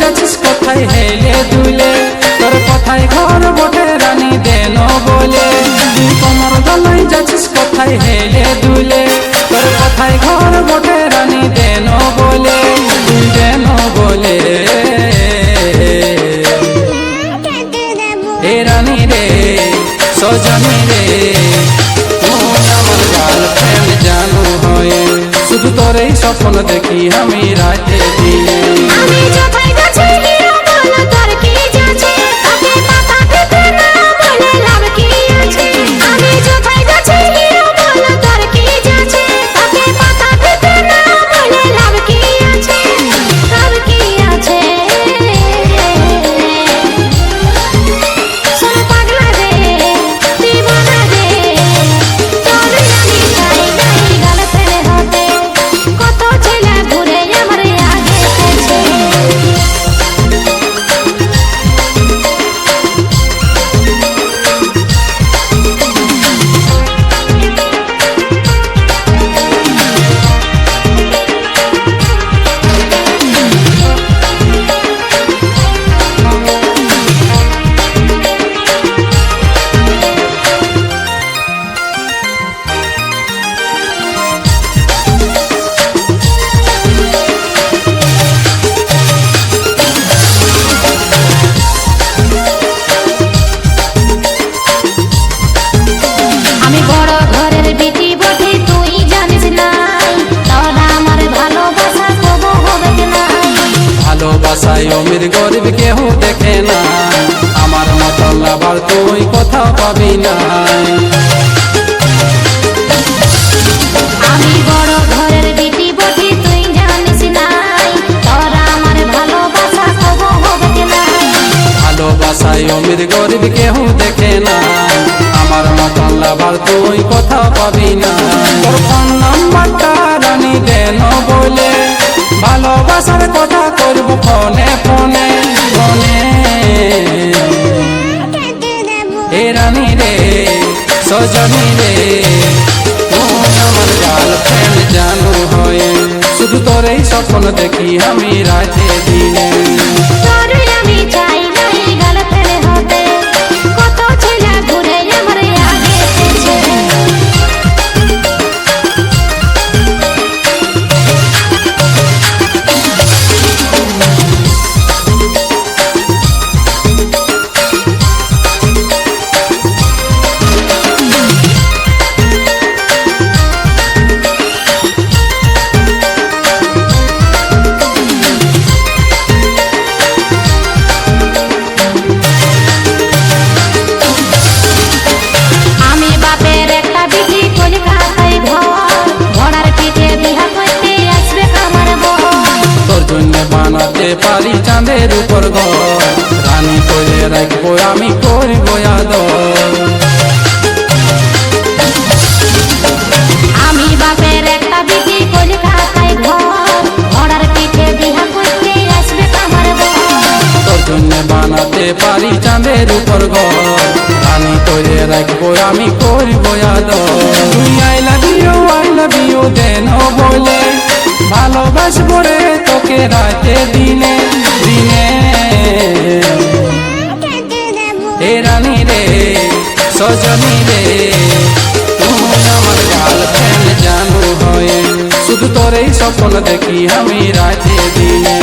যাচ্ছিস কোথায় হেলে দুলে, তোর কথায় ঘর বটে রানী দেন বলে। তুই কোমর দোলাই যাচ্ছিস কোথায় হেলে দুলে, তোর কথায় ঘর বটে রানী দেন বলে, তুই দেন বলে। এ রানী রে সজনী রে, তুই আমার গার্লফ্রেন্ড জানো হয়ে, শুধু তোরই স্বপ্ন দেখি আমি রাতে দিনে। আমি কোথায় যাচ্ছি হিরো বলো তোর কি যাচ্ছে, তাকে মাথা পেতে না বলে লাভ কি আছে। আমি কোথায় যাচ্ছি হিরো বলো তোর কি যাচ্ছে, তাকে মাথা পেতে না বলে লাভ কি আছে, লাভ কি আছে। শোন পাগলা রে দিবানা রে, তোর আমি চাই নাই গার্লফ্রেন্ড হতে, কত ছেলে ঘুরে আমার আগে পেছে। আমি বড় ঘরের বিটি বটে তুই জানিস নাই, তোরা আমার ভালোবাসা কবু হবে না। ভালোবাসায় অমির গরিব কেউ দেখে না, আমার মতো লাভার তুই কোথাও পাবি না। আমি বড় ঘরের বিটি বটে তুই জানিস নাই, তোরা আমার ভালোবাসা কবু হবে না। ভালোবাসায় অমির গরিব কেউ দেখে না, আমার মতো লাভার তুই কোথাও পাবি না। তোর ফোন নাম্বারটা রানী দেন বলে, ভালোবাসার কথা করব ফোনে ফোনে ফোনে। এ রানী রে সজনী রে, তুই আমার গার্লফ্রেন্ড জানো হয়ে, শুধু তোরই স্বপ্ন দেখি আমি রাতে দিনে। তোর আমি চাই নাই গার্লফ্রেন্ড হতে, কত ছেলে ঘুরে আমার আগে পেছে। আমি বাপের একটা বিটি কলকাতায় ঘর, ঘোড়ার পিঠে বিহা করতে আসবে আমার বর। তোর জন্য বানাতে পারি চাঁদের উপর ঘর, রানী করে রাখবো আমি করবো আদর। আমি বাপের একটা বিটি কলকাতায় ঘর, ঘোড়ার পিঠে বিহা করতে আসবে আমার বর। তোর জন্য বানাতে পারি চাঁদের উপর ঘর, রানী করে রাখবো আমি করবো আদর। তুই আই লাভ ইউ দেন বলে, ভালোবাসবো রে তোকে রাতে দিনে দিনে। এ রানী রে সজনী রে, তুই আমার গার্লফ্রেন্ড জানো হয়ে, শুধু তোরই স্বপ্ন দেখি আমি রাতে দিনে।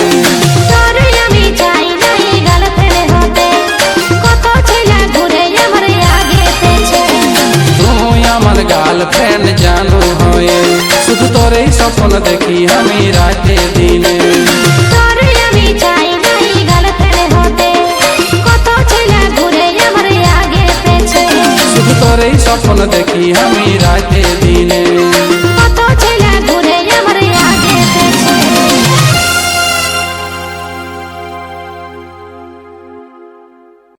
তোর আমি চাই নাই গার্লফ্রেন্ড হতে, কত ছেলে ঘুরে আমার আগে পেছে। তুই আমার গার্লফ্রেন্ড জানো হয়ে, শুধু তোরই স্বপ্ন দেখি আমি রাতে